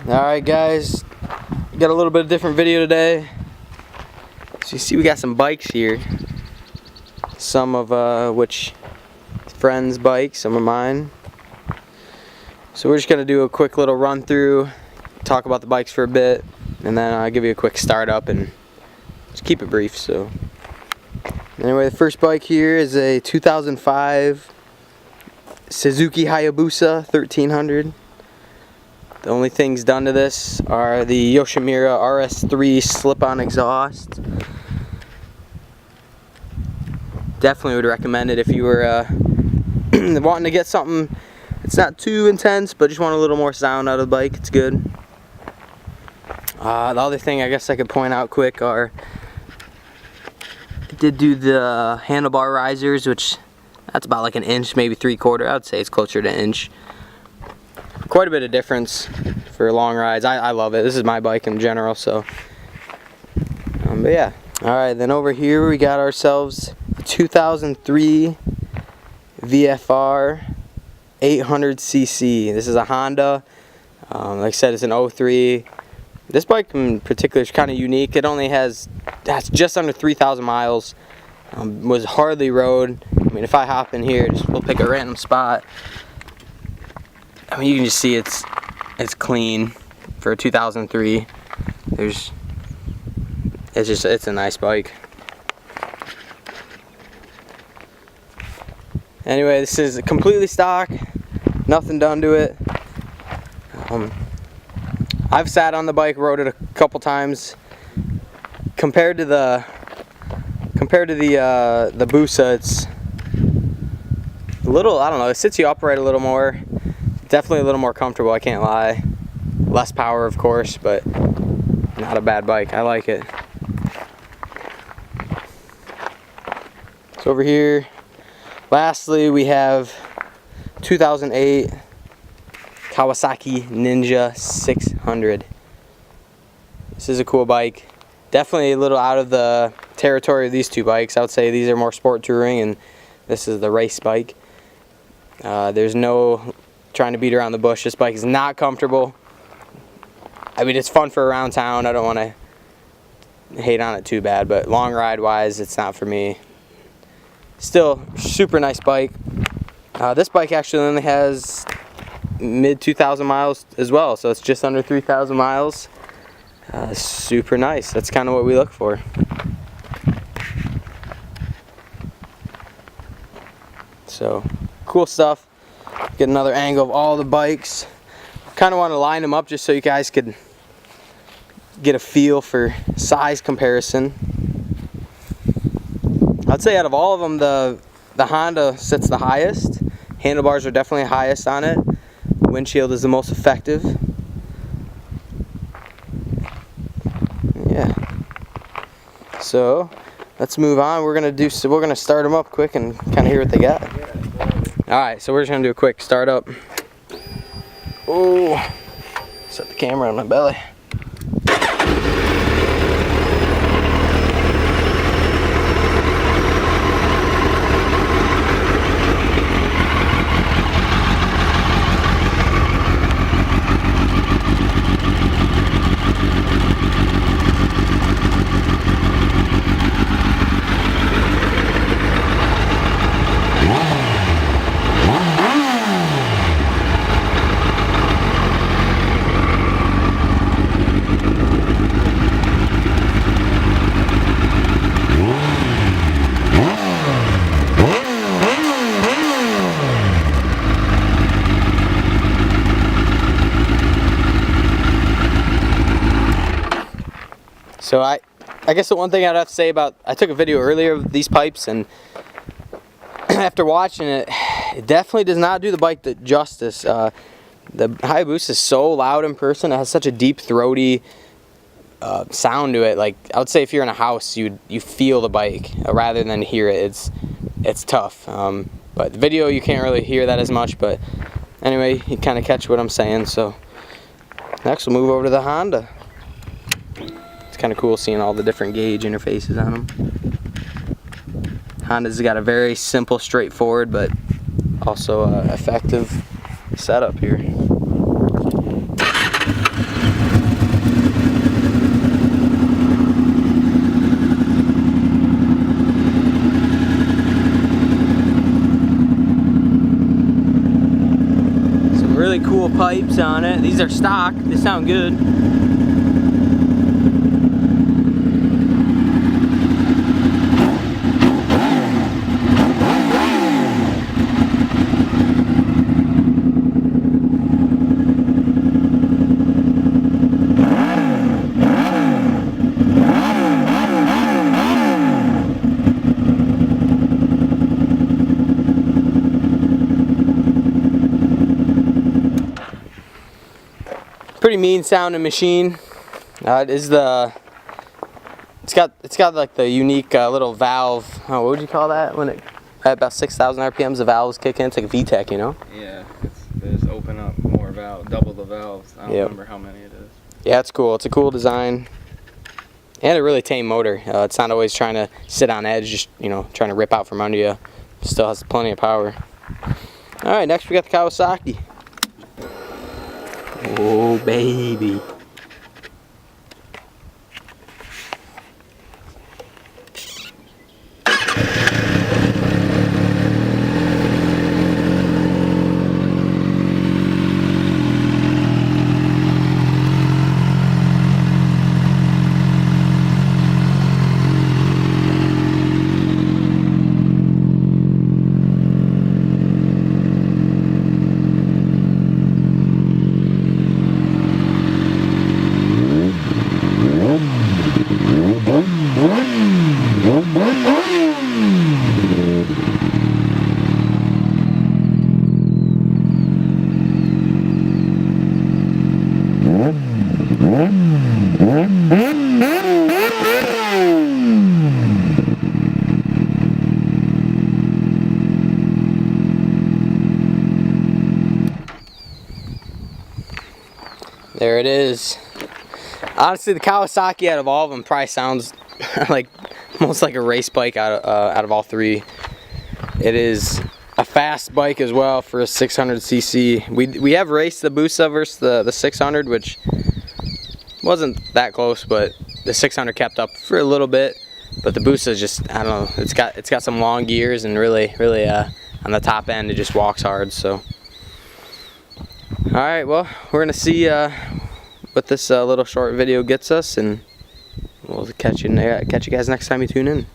Alright guys, got a little bit of different video today. So you see we got some bikes here. Some of which friends' bikes, some of mine. So we're just going to do a quick little run through, talk about the bikes for a bit, and then I'll give you a quick start up and just keep it brief. So anyway, the first bike here is a 2005 Suzuki Hayabusa 1300. The only things done to this are the Yoshimura RS3 slip-on exhaust. Definitely would recommend it if you were wanting to get something. It's not too intense, but just want a little more sound out of the bike. It's good. The other thing I guess I could point out quick are I did do the handlebar risers, which that's about like an inch, maybe 3/4. I would say it's closer to an inch. Quite a bit of difference for long rides. I love it. This is my bike in general, so but yeah. Alright, then over here we got ourselves a 2003 VFR800 cc. This is a Honda. Like I said, it's an 03. This bike in particular is kind of unique. It only has just under 3,000 miles. Was hardly rode. I mean, if I hop in here, we'll pick a random spot. I mean, you can just see it's clean for a 2003. It's a nice bike. Anyway, this is completely stock, nothing done to it. I've sat on the bike, rode it a couple times. Compared to the Busa, it's a little, I don't know, it sits you upright a little more. Definitely a little more comfortable, I can't lie. Less power, of course, but not a bad bike. I like it. So over here, lastly, we have 2008 Kawasaki Ninja 600. This is a cool bike. Definitely a little out of the territory of these two bikes. I would say these are more sport touring, and this is the race bike. There's no trying to beat around the bush. This bike is not comfortable. I mean, it's fun for around town. I don't want to hate on it too bad, but long ride wise, it's not for me. Still, super nice bike. This bike actually only has mid 2,000 miles as well, so it's just under 3,000 miles. Super nice. That's kind of what we look for. So, cool stuff. Get another angle of all the bikes. Kind of want to line them up just so you guys could get a feel for size comparison. I'd say out of all of them, the Honda sits the highest. Handlebars are definitely highest on it. Windshield is the most effective. Yeah. So let's move on. We're gonna start them up quick and kind of hear what they got. All right, so we're just gonna do a quick start up. Oh, set the camera on my belly. So I guess the one thing I'd have to say about, I took a video earlier of these pipes, and after watching it, it definitely does not do the bike the justice. The Hayabusa is so loud in person. It has such a deep, throaty sound to it. Like, I would say if you're in a house, you feel the bike rather than hear it. It's tough. But the video, you can't really hear that as much. But anyway, you kind of catch what I'm saying. So next, we'll move over to the Honda. It's kind of cool seeing all the different gauge interfaces on them. Honda's got a very simple, straightforward, but also effective setup here. really cool pipes on it. These are stock. They sound good. Pretty mean sounding machine. It's got like the unique little valve. Oh, what would you call that when it at about 6,000 RPMs? The valves kick in. It's like a VTEC, you know? Yeah, they just open up more valves, double the valves. I don't remember how many it is. Yeah, it's cool. It's a cool design and a really tame motor. It's not always trying to sit on edge, just trying to rip out from under you. Still has plenty of power. All right, next we got the Kawasaki. Oh, baby. There it is. Honestly, the Kawasaki out of all of them probably sounds like almost like a race bike out of all three. It is a fast bike as well for a 600cc. We have raced the Busa versus the 600, which wasn't that close, but the 600 kept up for a little bit. But the Busa is just, I don't know, it's got some long gears, and really on the top end it just walks hard. So all right, well, we're gonna see what this little short video gets us, and we'll catch you guys next time you tune in.